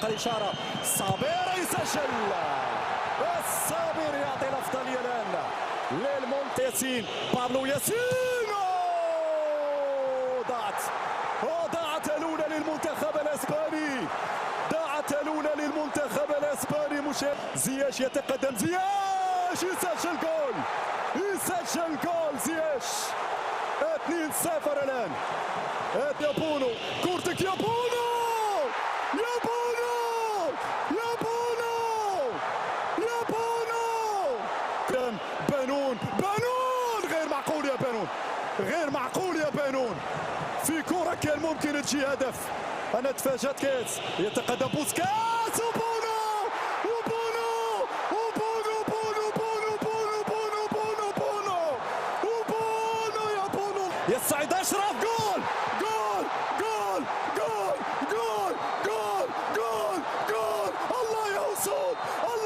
الإشارة. صابر يسجل، الصابر يعطي الأفضلية الآن للمنتسين. بابلو ياسين ضاعت الأولى للمنتخب الإسباني، ضاعت الأولى للمنتخب الإسباني. زياش يتقدم، زياش يسجل جول زياش. 2-0 الآن. يا بونو، كورتك يا بونو، يا بونو، يا بونو، يا بونو. بنون غير معقول يا بنون، غير معقول يا بنون. في كرة كان ممكن تجي هدف. أنا تفاجأت. كاس يتقدم بوسكاس وبونو وبونو وبونو بونو بونو بونو بونو بونو بونو وبونو يا بونو. يسعد أشرف، جول جول جول جول جول جول جول جول. الله يا أسود، الله